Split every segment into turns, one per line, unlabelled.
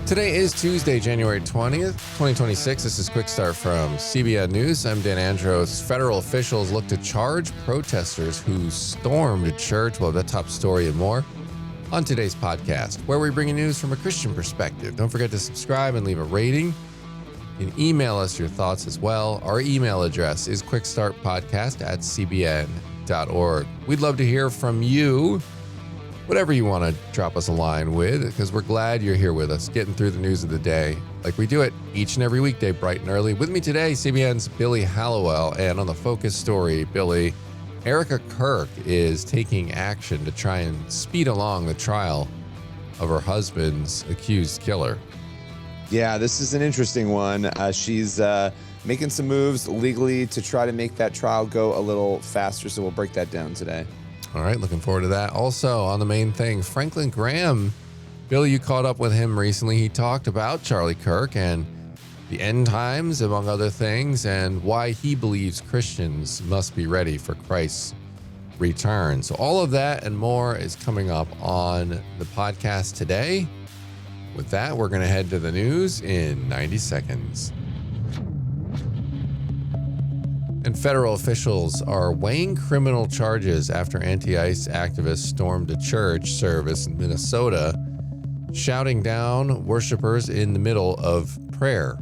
Today is Tuesday, January 20th, 2026. This is Quick Start from CBN News. I'm Dan Andros. Federal officials look to charge protesters who stormed church. Well, that top story and more on today's podcast, where we bring you news from a Christian perspective. Don't forget to subscribe and leave a rating. You can email us your thoughts as well. Our email address is quickstartpodcast@cbn.org. We'd love to hear from you. Whatever you want to drop us a line with, because we're glad you're here with us, getting through the news of the day like we do it each and every weekday, bright and early. With me today, CBN's Billy Hallowell, and on the focus story, Billy, Erica Kirk is taking action to try and speed along the trial of her husband's accused killer.
Yeah, this is an interesting one. She's making some moves legally to try to make that trial go a little faster, so we'll break that down today.
All right, looking forward to that. Also, on the main thing, Franklin Graham. Bill, you caught up with him recently. He talked about Charlie Kirk and the end times, among other things, and why he believes Christians must be ready for Christ's return. So all of that and more is coming up on the podcast today. With that, we're going to head to the news in 90 seconds. And federal officials are weighing criminal charges after anti-ICE activists stormed a church service in Minnesota, shouting down worshipers in the middle of prayer.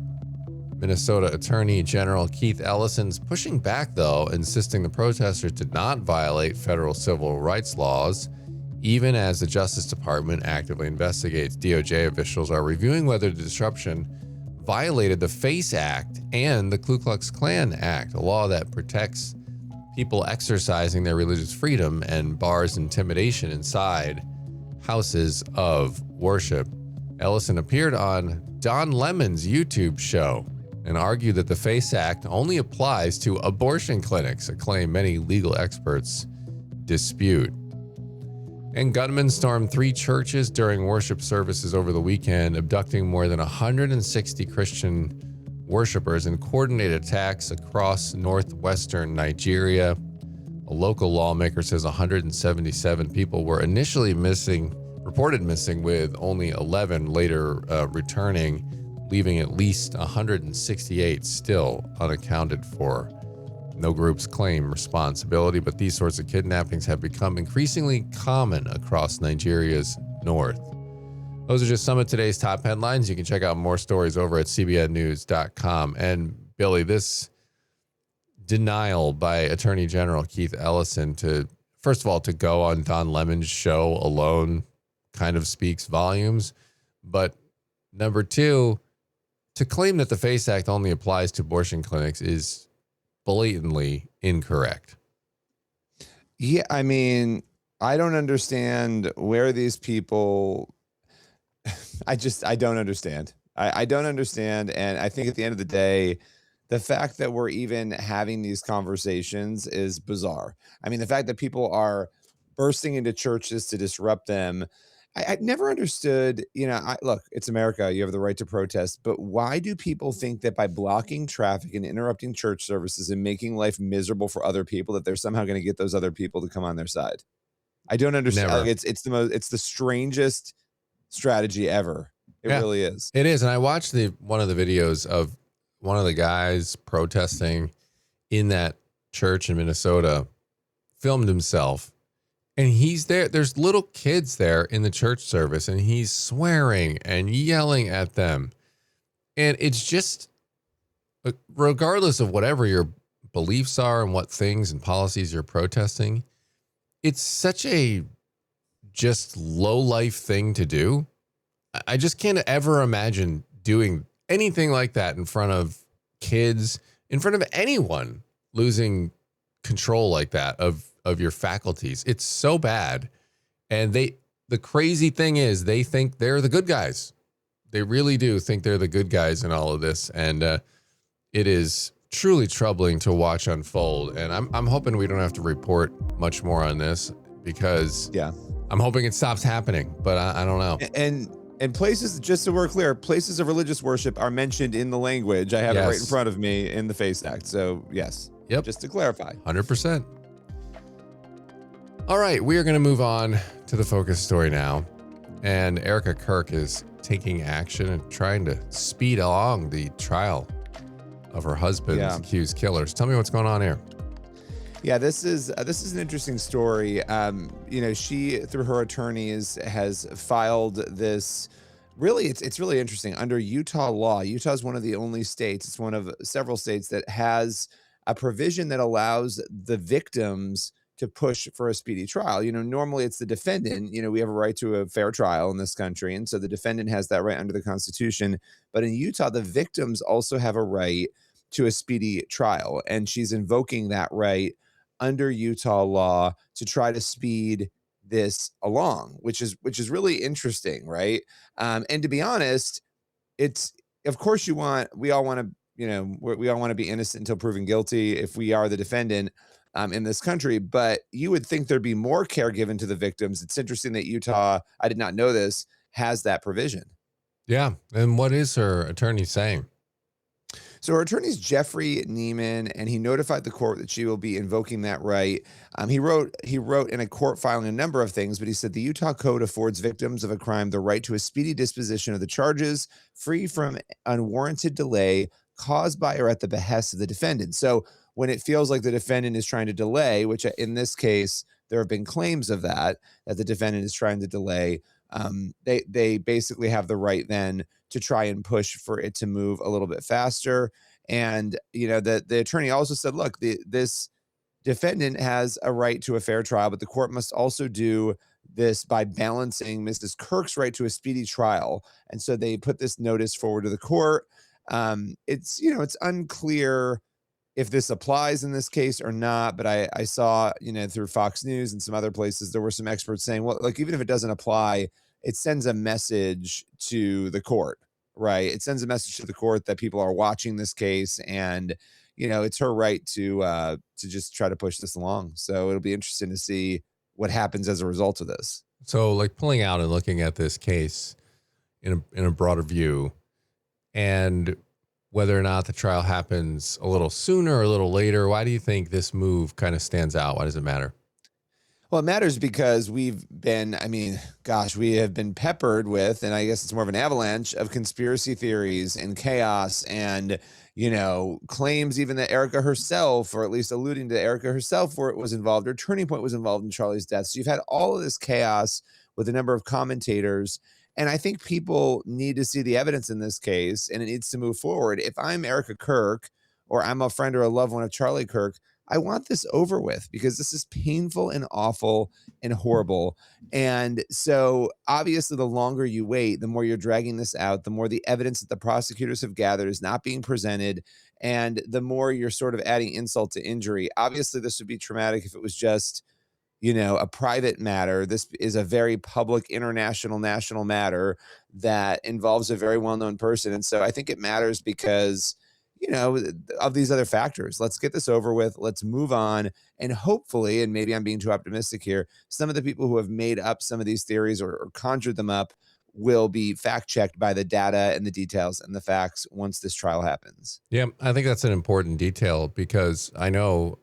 Minnesota Attorney General Keith Ellison's pushing back, though, insisting the protesters did not violate federal civil rights laws, even as the Justice Department actively investigates. DOJ officials are reviewing whether the disruption violated the FACE Act and the Ku Klux Klan Act, a law that protects people exercising their religious freedom and bars intimidation inside houses of worship. Ellison appeared on Don Lemon's YouTube show and argued that the FACE Act only applies to abortion clinics, a claim many legal experts dispute. And gunmen stormed 3 churches during worship services over the weekend, abducting more than 160 Christian worshipers in coordinated attacks across northwestern Nigeria. A local lawmaker says 177 people were initially reported missing, with only 11 later returning, leaving at least 168 still unaccounted for. No groups claim responsibility, but these sorts of kidnappings have become increasingly common across Nigeria's north. Those are just some of today's top headlines. You can check out more stories over at cbnnews.com. And Billy, this denial by Attorney General Keith Ellison to, first of all, to go on Don Lemon's show alone kind of speaks volumes. But number two, to claim that the FACE Act only applies to abortion clinics is blatantly incorrect.
Yeah, I mean, I don't understand where these people... I don't understand. I don't understand. And I think at the end of the day, the fact that we're even having these conversations is bizarre. I mean, the fact that people are bursting into churches to disrupt them, I never understood, look, it's America. You have the right to protest. But why do people think that by blocking traffic and interrupting church services and making life miserable for other people, that they're somehow going to get those other people to come on their side? I don't understand.
Never.
Like, it's the strangest strategy ever. It really is.
It is. And I watched one of the videos of one of the guys protesting in that church in Minnesota, filmed himself. And he's there. There's little kids there in the church service, and he's swearing and yelling at them. And it's just, regardless of whatever your beliefs are and what things and policies you're protesting, it's such a just low life thing to do. I just can't ever imagine doing anything like that in front of kids, in front of anyone, losing control like that of your faculties. It's so bad. And the crazy thing is they think they're the good guys. They really do think they're the good guys in all of this. And it is truly troubling to watch unfold. And I'm hoping we don't have to report much more on this, because I'm hoping it stops happening, but I don't know.
And places, just so we're clear, places of religious worship are mentioned in the language. I have it right in front of me in the FACE Act. So yes.
Yep.
Just to clarify.
100%. All right, we are going to move on to the focus story now. And Erica Kirk is taking action and trying to speed along the trial of her husband's accused killers. Tell me what's going on here.
Yeah, this is an interesting story. She, through her attorneys, has filed this. Really, it's really interesting. Under Utah law, Utah is one of the only states. It's one of several states that has a provision that allows the victims to push for a speedy trial. Normally it's the defendant. We have a right to a fair trial in this country, and so the defendant has that right under the Constitution. But in Utah, the victims also have a right to a speedy trial, and she's invoking that right under Utah law to try to speed this along, which is really interesting, right? And to be honest, it's, of course, we all want to, we all want to be innocent until proven guilty if we are the defendant in this country. But you would think there'd be more care given to the victims. It's interesting that Utah, I did not know this, has that provision.
Yeah. And what is her attorney saying?
So her attorney is Jeffrey Neiman, and he notified the court that she will be invoking that right. He wrote in a court filing a number of things, but he said the Utah Code affords victims of a crime the right to a speedy disposition of the charges, free from unwarranted delay caused by or at the behest of the defendant. So when it feels like the defendant is trying to delay, which in this case there have been claims of that the defendant is trying to delay, they basically have the right then to try and push for it to move a little bit faster. And the attorney also said, look, this defendant has a right to a fair trial, but the court must also do this by balancing Mrs. Kirk's right to a speedy trial. And so they put this notice forward to the court. It's unclear if this applies in this case or not, but I saw, through Fox News and some other places, there were some experts saying, well, like, even if it doesn't apply, it sends a message to the court, right? It sends a message to the court that people are watching this case, and, it's her right to just try to push this along. So it'll be interesting to see what happens as a result of this.
So, like, pulling out and looking at this case in a broader view, and whether or not the trial happens a little sooner or a little later, why do you think this move kind of stands out? Why does it matter?
Well, it matters because we have been peppered with, and I guess it's more of an avalanche of conspiracy theories and chaos and, claims even that Erica herself, or at least alluding to Erica herself, was involved, or Turning Point was involved in Charlie's death. So you've had all of this chaos with a number of commentators. And I think people need to see the evidence in this case, and it needs to move forward. If I'm Erica Kirk, or I'm a friend or a loved one of Charlie Kirk, I want this over with because this is painful and awful and horrible. And so obviously the longer you wait, the more you're dragging this out, the more the evidence that the prosecutors have gathered is not being presented, and the more you're sort of adding insult to injury. Obviously this would be traumatic if it was just, a private matter. This is a very public, international, national matter that involves a very well-known person. And so I think it matters because, of these other factors. Let's get this over with. Let's move on. And hopefully, and maybe I'm being too optimistic here, some of the people who have made up some of these theories or conjured them up will be fact-checked by the data and the details and the facts once this trial happens.
Yeah, I think that's an important detail because I know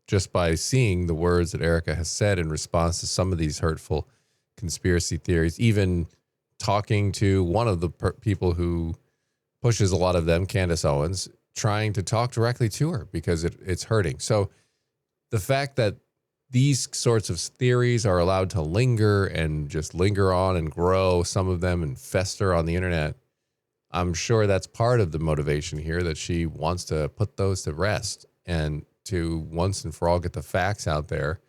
just by seeing the words that Erica has said in response to some of these hurtful conspiracy theories, even talking to one of the people who pushes a lot of them, Candace Owens, trying to talk directly to her because it's hurting. So the fact that these sorts of theories are allowed to linger and just linger on and grow, some of them, and fester on the internet, I'm sure that's part of the motivation here, that she wants to put those to rest and to once and for all get the facts out there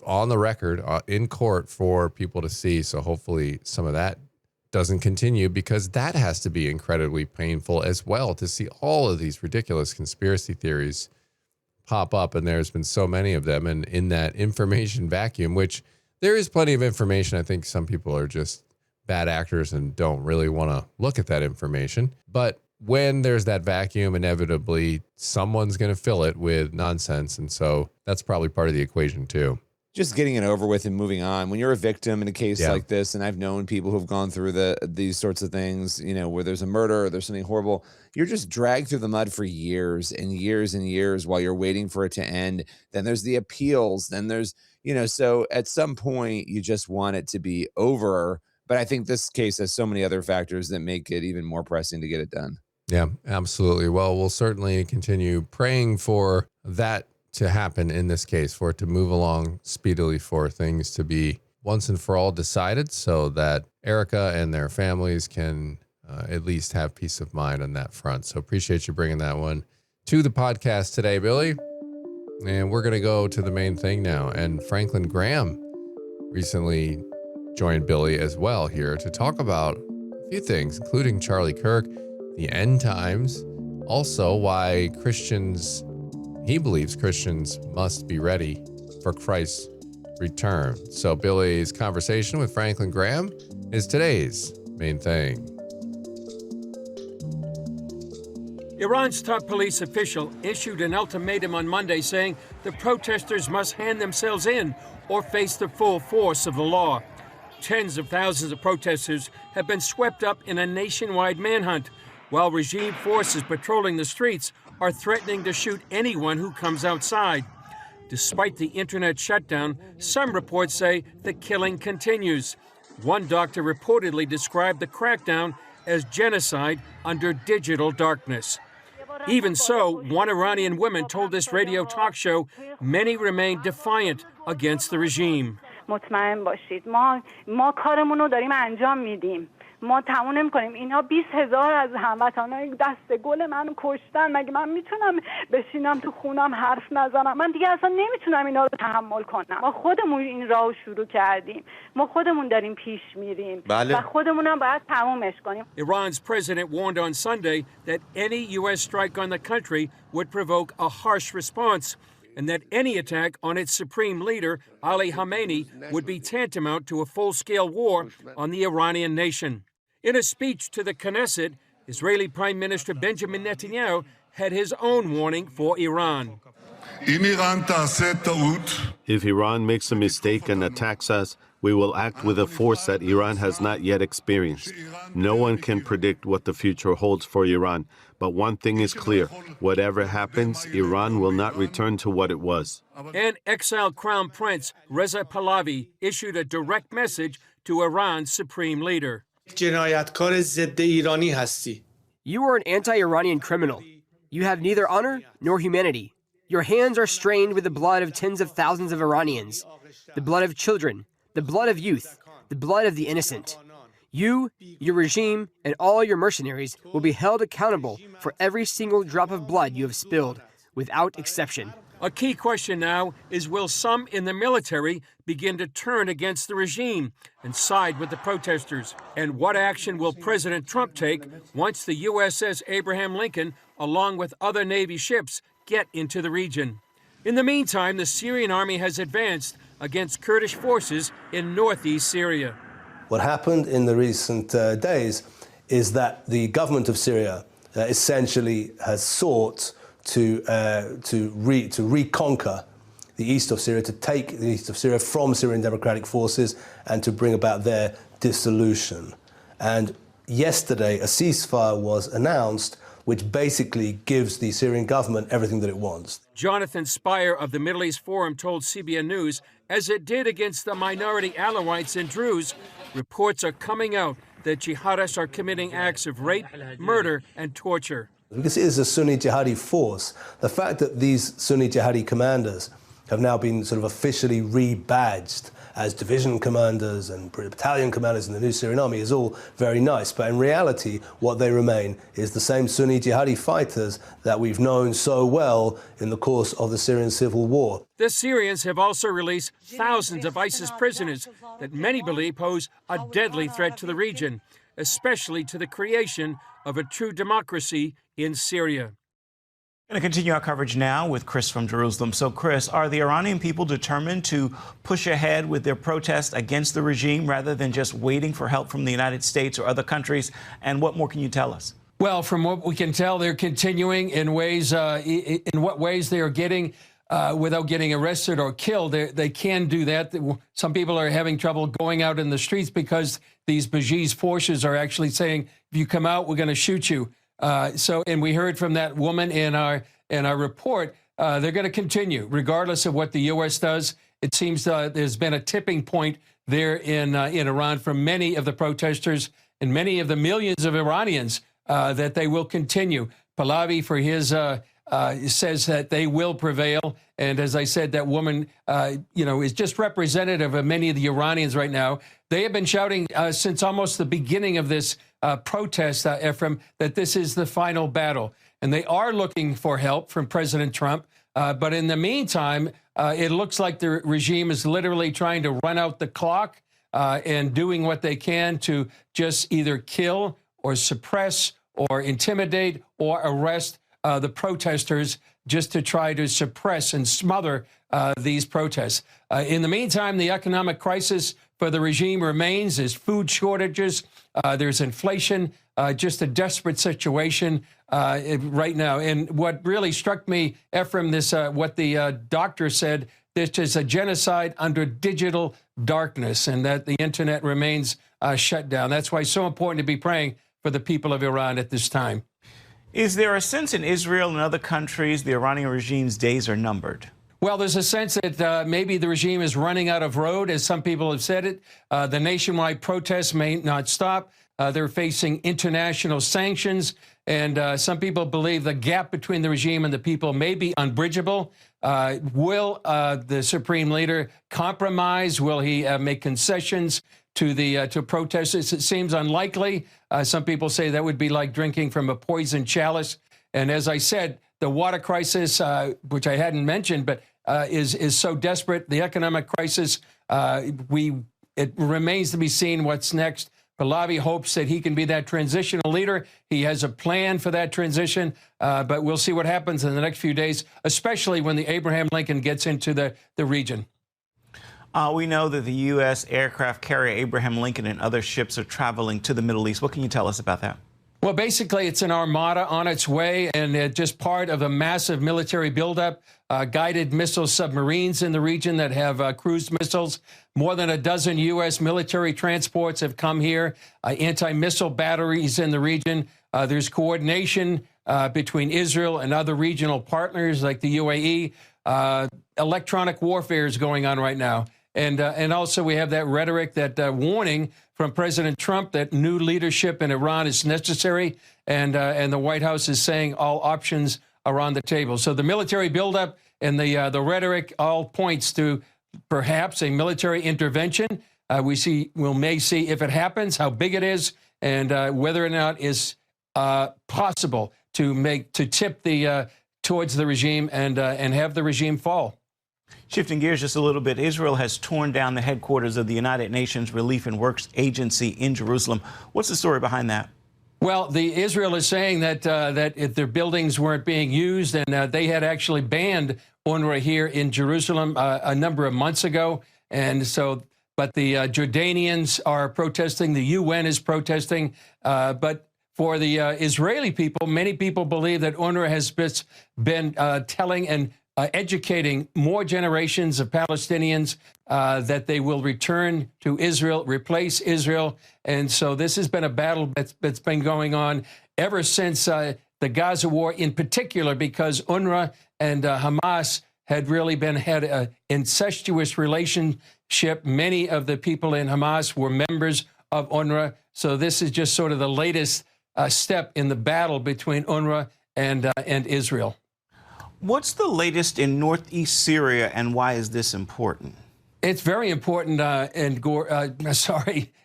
on the record in court for people to see. So hopefully some of that doesn't continue, because that has to be incredibly painful as well, to see all of these ridiculous conspiracy theories pop up. And there's been so many of them, and in that information vacuum, which there is plenty of information. I think some people are just bad actors and don't really want to look at that information. But when there's that vacuum, inevitably someone's going to fill it with nonsense. And so that's probably part of the equation too.
just getting it over with and moving on. When you're a victim in a case like this, and I've known people who've gone through these sorts of things, you know, where there's a murder or there's something horrible, you're just dragged through the mud for years and years and years while you're waiting for it to end. Then there's the appeals. Then there's, you know, so at some point you just want it to be over. But I think this case has so many other factors that make it even more pressing to get it done.
Yeah, absolutely. Well, we'll certainly continue praying for that to happen in this case, for it to move along speedily, for things to be once and for all decided so that Erica and their families can at least have peace of mind on that front. So appreciate you bringing that one to the podcast today, Billy. And we're going to go to the main thing now. And Franklin Graham recently joined Billy as well here to talk about a few things, including Charlie Kirk, the end times, also why he believes Christians must be ready for Christ's return. So Billy's conversation with Franklin Graham is today's main thing.
Iran's top police official issued an ultimatum on Monday saying the protesters must hand themselves in or face the full force of the law. Tens of thousands of protesters have been swept up in a nationwide manhunt, while regime forces patrolling the streets are threatening to shoot anyone who comes outside. Despite the internet shutdown, some reports say the killing continues. One doctor reportedly described the crackdown as genocide under digital darkness. Even so, one Iranian woman told this radio talk show many remain defiant against the regime.
مطمئن باشید ما کارمون رو داریم انجام میدیم. ما تموم نمی‌کنیم. اینا 20,000 از هموطنای دست گل منو کشتن. مگه من میتونم بشینم تو خونم حرف نزنم؟ من دیگه اصلا نمیتونم اینا رو تحمل کنم. ما خودمون این راهو شروع کردیم. ما خودمون داریم پیش میریم و خودمونم باید تمومش کنیم.
Iran's president warned on Sunday that any U.S. strike on the country would provoke a harsh response, and that any attack on its supreme leader, Ali Khamenei, would be tantamount to a full-scale war on the Iranian nation. In a speech to the Knesset, Israeli Prime Minister Benjamin Netanyahu had his own warning for Iran.
If Iran makes a mistake and attacks us, we will act with a force that Iran has not yet experienced. No one can predict what the future holds for Iran, but one thing is clear. Whatever happens, Iran will not return to what it was.
And exiled Crown Prince Reza Pahlavi issued a direct message to Iran's supreme leader.
You
are an anti-Iranian criminal. You have neither honor nor humanity. Your hands are stained with the blood of tens of thousands of Iranians, the blood of children, the blood of youth, the blood of the innocent. You, your regime, and all your mercenaries will be held accountable for every single drop of blood you have spilled, without exception.
A key question now is, will some in the military begin to turn against the regime and side with the protesters? And what action will President Trump take once the USS Abraham Lincoln, along with other Navy ships, get into the region? In the meantime, the Syrian army has advanced against Kurdish forces in northeast Syria.
What happened in the recent days is that the government of Syria essentially has sought to reconquer the east of Syria, to take the east of Syria from Syrian democratic forces and to bring about their dissolution. And yesterday, a ceasefire was announced, which basically gives the Syrian government everything that it wants.
Jonathan Spire of the Middle East Forum told CBN News, as it did against the minority Alawites and Druze, reports are coming out that jihadists are committing acts of rape, murder, and torture.
Because it is a Sunni jihadi force, the fact that these Sunni jihadi commanders have now been sort of officially rebadged as division commanders and battalion commanders in the new Syrian army is all very nice. But in reality, what they remain is the same Sunni jihadi fighters that we've known so well in the course of the Syrian civil war.
The Syrians have also released thousands of ISIS prisoners that many believe pose a deadly threat to the region, especially to the creation of a true democracy in Syria.
Going to continue our coverage now with Chris from Jerusalem. So, Chris, are the Iranian people determined to push ahead with their protest against the regime rather than just waiting for help from the United States or other countries? And what more can you tell us?
Well, from what we can tell, they're continuing in ways, in what ways they are getting without getting arrested or killed. They can do that. Some people are having trouble going out in the streets because these Bajis forces are actually saying, if you come out, we're going to shoot you. And we heard from that woman in our report, they're going to continue, regardless of what the U.S. does. It seems there's been a tipping point there in Iran for many of the protesters and many of the millions of Iranians that they will continue. Pahlavi, for his says that they will prevail. And as I said, that woman, is just representative of many of the Iranians right now. They have been shouting since almost the beginning of this protest, Ephraim, that this is the final battle. And they are looking for help from President Trump. But in the meantime, it looks like the regime is literally trying to run out the clock and doing what they can to just either kill or suppress or intimidate or arrest the protesters, just to try to suppress and smother these protests. In the meantime, the economic crisis for the regime remains. There's food shortages. There's inflation, just a desperate situation right now. And what really struck me, Ephraim, what the doctor said, this is a genocide under digital darkness, and that the internet remains shut down. That's why it's so important to be praying for the people of Iran at this time.
Is there a sense in Israel and other countries the Iranian regime's days are numbered?
Well, there's a sense that maybe the regime is running out of road, as some people have said it. The nationwide protests may not stop. They're facing international sanctions. And some people believe the gap between the regime and the people may be unbridgeable. Will the supreme leader compromise? Will he make concessions to protesters? It seems unlikely. Some people say that would be like drinking from a poisoned chalice. And as I said, the water crisis, which I hadn't mentioned, but is so desperate. The economic crisis, it remains to be seen what's next. Pahlavi hopes that he can be that transitional leader. He has a plan for that transition, but we'll see what happens in the next few days, especially when the Abraham Lincoln gets into the region.
We know that the U.S. aircraft carrier Abraham Lincoln and other ships are traveling to the Middle East. What can you tell us about that?
Well, basically, it's an armada on its way, and just part of a massive military buildup. Guided missile submarines in the region that have cruise missiles. More than a dozen U.S. military transports have come here. Anti-missile batteries in the region. There's coordination between Israel and other regional partners like the UAE. Electronic warfare is going on right now. And also we have that rhetoric, that warning from President Trump that new leadership in Iran is necessary. And the White House is saying all options are on the table. So the military buildup and the rhetoric all points to perhaps a military intervention. We may see if it happens, how big it is, and whether or not it's possible to tip towards the regime and have the regime fall.
Shifting gears just a little bit, Israel has torn down the headquarters of the United Nations Relief and Works Agency in Jerusalem. What's the story behind that?
Well, Israel is saying that if their buildings weren't being used, and they had actually banned UNRWA here in Jerusalem a number of months ago. And so, but the Jordanians are protesting, the UN is protesting. But for the Israeli people, many people believe that UNRWA has been telling and educating more generations of Palestinians that they will return to Israel, replace Israel. And so this has been a battle that's been going on ever since the Gaza war in particular, because UNRWA and Hamas had really had an incestuous relationship. Many of the people in Hamas were members of UNRWA. So this is just sort of the latest step in the battle between UNRWA and Israel.
What's the latest in northeast Syria, and why is this important?
It's very important,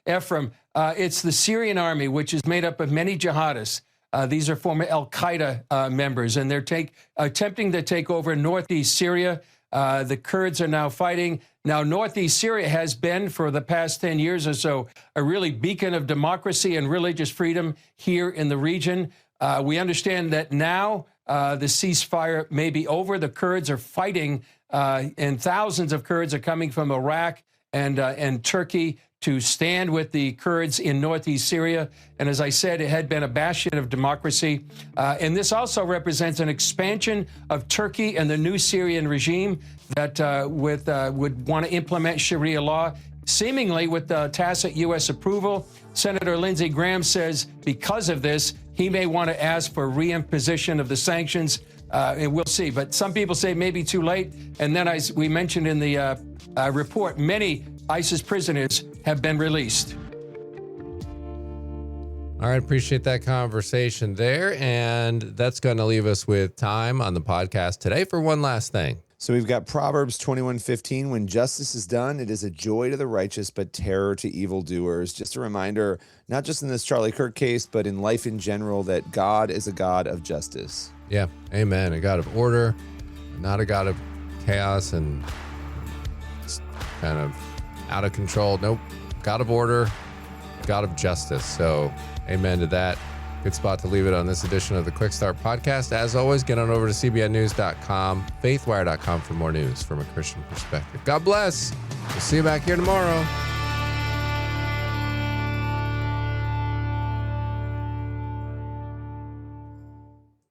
Ephraim. It's the Syrian army, which is made up of many jihadists. These are former al-Qaeda members, and they're attempting to take over northeast Syria. The Kurds are now fighting. Now, northeast Syria has been, for the past 10 years or so, a really beacon of democracy and religious freedom here in the region. We understand that now the ceasefire may be over. The Kurds are fighting, and thousands of Kurds are coming from Iraq and Turkey to stand with the Kurds in northeast Syria. And as I said, it had been a bastion of democracy. And this also represents an expansion of Turkey and the new Syrian regime that would want to implement Sharia law, seemingly with tacit U.S. approval. Senator Lindsey Graham says because of this, he may want to ask for reimposition of the sanctions. And we'll see. But some people say maybe too late. And then, as we mentioned in the report, many ISIS prisoners have been released.
All right, appreciate that conversation there. And that's going to leave us with time on the podcast today for one last thing.
So we've got Proverbs 21:15. When justice is done, it is a joy to the righteous, but terror to evildoers. Just a reminder, not just in this Charlie Kirk case, but in life in general, that God is a God of justice.
Yeah, amen. A God of order, not a God of chaos and kind of out of control. Nope. God of order, God of justice. So amen to that. Good spot to leave it on this edition of the Quick Start Podcast. As always, get on over to cbnnews.com, faithwire.com for more news from a Christian perspective. God bless. We'll see you back here tomorrow.